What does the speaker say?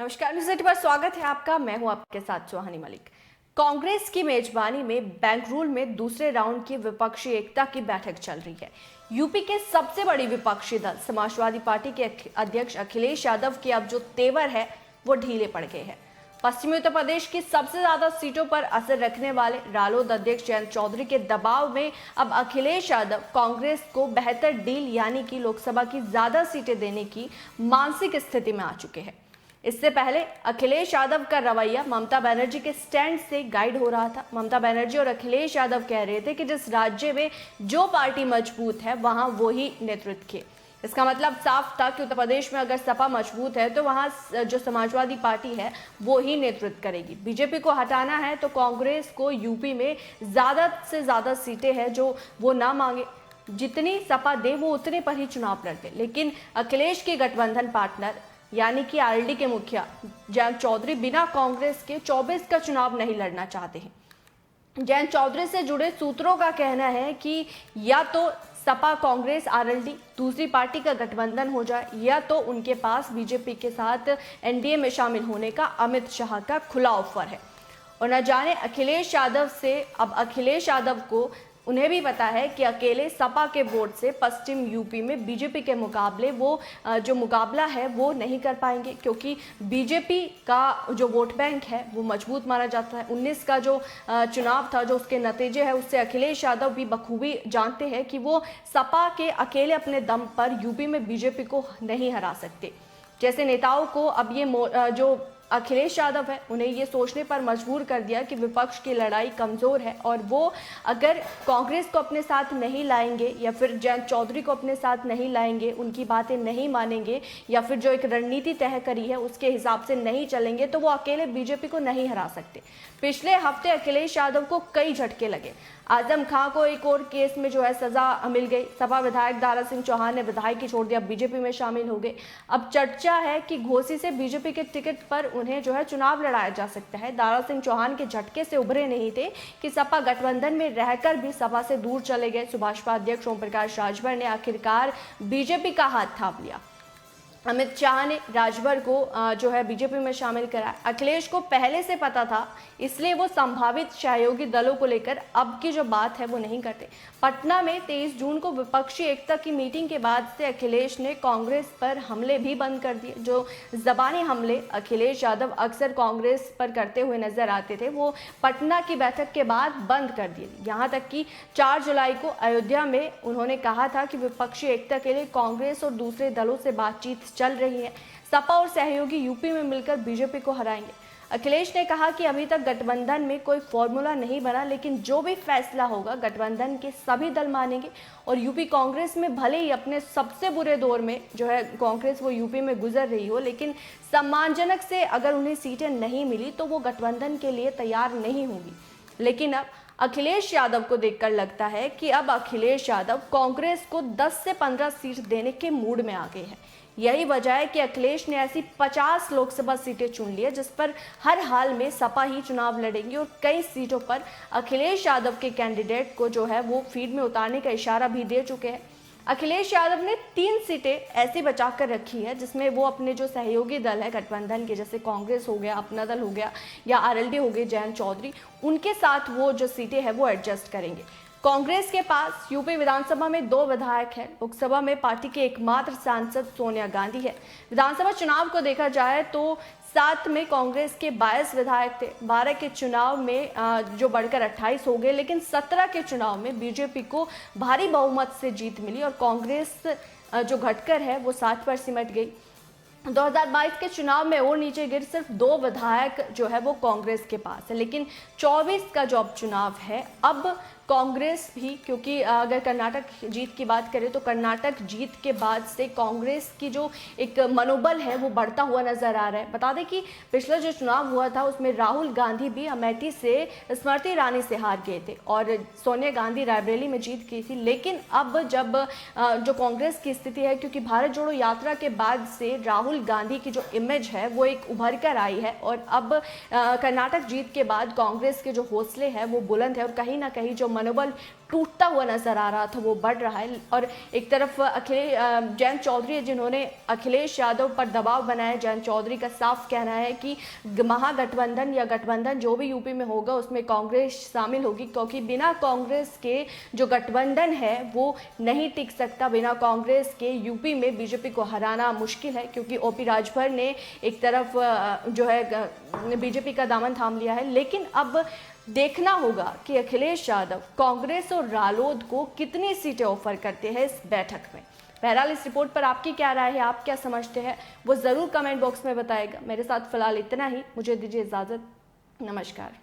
नमस्कार, न्यूज़ 80 पर स्वागत है आपका। मैं हूं आपके साथ सुहानी मलिक। कांग्रेस की मेजबानी में बेंगलुरु में दूसरे राउंड की विपक्षी एकता की बैठक चल रही है। यूपी के सबसे बड़ी विपक्षी दल समाजवादी पार्टी के अध्यक्ष अखिलेश यादव के अब जो तेवर है वो ढीले पड़ गए हैं। पश्चिमी उत्तर प्रदेश की सबसे ज्यादा सीटों पर असर रखने वाले रालोद अध्यक्ष जयंत चौधरी के दबाव में अब अखिलेश यादव कांग्रेस को बेहतर डील यानी कि लोकसभा की ज्यादा सीटें देने की मानसिक स्थिति में आ चुके हैं। इससे पहले अखिलेश यादव का रवैया ममता बनर्जी के स्टैंड से गाइड हो रहा था। ममता बनर्जी और अखिलेश यादव कह रहे थे कि जिस राज्य में जो पार्टी मजबूत है वहां वो ही नेतृत्व की। इसका मतलब साफ था कि उत्तर प्रदेश में अगर सपा मजबूत है तो वहां जो समाजवादी पार्टी है वो ही नेतृत्व करेगी। बीजेपी को हटाना है तो कांग्रेस को यूपी में ज्यादा से ज्यादा सीटें हैं जो वो ना मांगे, जितनी सपा दे वो उतने पर ही चुनाव लड़ते। लेकिन अखिलेश के गठबंधन पार्टनर यानी कि आरएलडी के मुखिया जयंत चौधरी बिना कांग्रेस के 24 का चुनाव नहीं लड़ना चाहते हैं। जयंत चौधरी से जुड़े सूत्रों का कहना है कि या तो सपा कांग्रेस आरएलडी दूसरी पार्टी का गठबंधन हो जाए या तो उनके पास बीजेपी के साथ एनडीए में शामिल होने का अमित शाह का खुला ऑफर है। और न जाने अखिलेश यादव से अब अखिलेश यादव को उन्हें भी पता है कि अकेले सपा के वोट से पश्चिम यूपी में बीजेपी के मुकाबले वो जो मुकाबला है वो नहीं कर पाएंगे, क्योंकि बीजेपी का जो वोट बैंक है वो मजबूत माना जाता है। 19 का जो चुनाव था, जो उसके नतीजे हैं, उससे अखिलेश यादव भी बखूबी जानते हैं कि वो सपा के अकेले अपने दम पर यूपी में बीजेपी को नहीं हरा सकते। जैसे नेताओं को अब ये जो अखिलेश यादव है उन्हें ये सोचने पर मजबूर कर दिया कि विपक्ष की लड़ाई कमजोर है और वो अगर कांग्रेस को अपने साथ नहीं लाएंगे या फिर जयंत चौधरी को अपने साथ नहीं लाएंगे, उनकी बातें नहीं मानेंगे या फिर जो एक रणनीति तय करी है उसके हिसाब से नहीं चलेंगे तो वो अकेले बीजेपी को नहीं हरा सकते। पिछले हफ्ते अखिलेश यादव को कई झटके लगे। आजम खां को एक और केस में जो है सजा मिल गई। सपा विधायक दारा सिंह चौहान ने विधायकी छोड़ दिया, बीजेपी में शामिल हो गए। अब चर्चा है कि घोसी से बीजेपी के टिकट पर उन्हें जो है चुनाव लड़ाया जा सकता है। दारा सिंह चौहान के झटके से उभरे नहीं थे कि सपा गठबंधन में रहकर भी सपा से दूर चले गए। सुभाषपा अध्यक्ष ओम प्रकाश राजभर ने आखिरकार बीजेपी का हाथ थाम लिया। अमित शाह ने राजभर को जो है बीजेपी में शामिल करा। अखिलेश को पहले से पता था, इसलिए वो संभावित सहयोगी दलों को लेकर अब की जो बात है वो नहीं करते। पटना में 23 जून को विपक्षी एकता की मीटिंग के बाद से अखिलेश ने कांग्रेस पर हमले भी बंद कर दिए। जो जबानी हमले अखिलेश यादव अक्सर कांग्रेस पर करते हुए नजर आते थे वो पटना की बैठक के बाद बंद कर दिए। यहाँ तक कि 4 जुलाई को अयोध्या में उन्होंने कहा था कि विपक्षी एकता के लिए कांग्रेस और दूसरे दलों से बातचीत चल रही है, सपा और सहयोगी यूपी में मिलकर बीजेपी को हराएंगे। अखिलेश ने कहा कि अभी तक गठबंधन में कोई फॉर्मूला नहीं बना, लेकिन जो भी फैसला होगा गठबंधन के सभी दल मानेंगे और यूपी कांग्रेस में भले ही अपने सबसे बुरे दौर में जो है कांग्रेस वो यूपी में गुजर रही हो, लेकिन सम्मानजनक से अगर उन्हें सीटें नहीं मिली तो वो गठबंधन के लिए तैयार नहीं होगी। लेकिन अब अखिलेश यादव को देखकर लगता है कि अब अखिलेश यादव कांग्रेस को 10 से 15 सीट देने के मूड में आ गए हैं। यही वजह है कि अखिलेश ने ऐसी 50 लोकसभा सीटें चुन ली है जिस पर हर हाल में सपा ही चुनाव लड़ेंगी और कई सीटों पर अखिलेश यादव के कैंडिडेट को जो है वो फील्ड में उतारने का इशारा भी दे चुके हैं। अखिलेश यादव ने 3 सीटें ऐसी बचाकर रखी है जिसमें वो अपने जो सहयोगी दल है गठबंधन के, जैसे कांग्रेस हो गया, अपना दल हो गया या आरएलडी हो गए जयंत चौधरी, उनके साथ वो जो सीटें हैं वो एडजस्ट करेंगे। कांग्रेस के पास यूपी विधानसभा में 2 विधायक हैं। लोकसभा में पार्टी के एकमात्र सांसद सोनिया गांधी है। विधानसभा चुनाव को देखा जाए तो 7 में कांग्रेस के 22 विधायक थे। 12 के चुनाव में जो बढ़कर 28 हो गए, लेकिन 17 के चुनाव में बीजेपी को भारी बहुमत से जीत मिली और कांग्रेस जो घटकर है वो 7 पर सिमट गई। 2022 के चुनाव में और नीचे गिर सिर्फ 2 विधायक जो है वो कांग्रेस के पास है। लेकिन 24 का जो अब चुनाव है, अब कांग्रेस भी, क्योंकि अगर कर्नाटक जीत की बात करें तो कर्नाटक जीत के बाद से कांग्रेस की जो एक मनोबल है वो बढ़ता हुआ नजर आ रहा है। बता दें कि पिछला जो चुनाव हुआ था उसमें राहुल गांधी भी अमेठी से स्मृति ईरानी से हार गए थे और सोनिया गांधी रायबरेली में जीत की थी। लेकिन अब जब जो कांग्रेस की स्थिति है, क्योंकि भारत जोड़ो यात्रा के बाद से राहुल राहुल गांधी की जो इमेज है वो एक उभर कर आई है और अब कर्नाटक जीत के बाद कांग्रेस के जो हौसले हैं वो बुलंद है और कहीं ना कहीं जो मनोबल टूटता हुआ नजर आ रहा था वो बढ़ रहा है। और एक तरफ जयंत चौधरी जिन्होंने अखिलेश यादव पर दबाव बनाया, जयंत चौधरी का साफ कहना है कि महागठबंधन या गठबंधन जो भी यूपी में होगा उसमें कांग्रेस शामिल होगी, क्योंकि बिना कांग्रेस के जो गठबंधन है वो नहीं टिक सकता। बिना कांग्रेस के यूपी में बीजेपी को हराना मुश्किल है, क्योंकि ओपी राजभर ने एक तरफ जो है बीजेपी का दामन थाम लिया है। लेकिन अब देखना होगा कि अखिलेश यादव कांग्रेस और रालोद को कितनी सीटें ऑफर करते हैं इस बैठक में। बहरहाल इस रिपोर्ट पर आपकी क्या राय है, आप क्या समझते हैं, वो जरूर कमेंट बॉक्स में बताएगा। मेरे साथ फिलहाल इतना ही, मुझे दीजिए इजाजत, नमस्कार।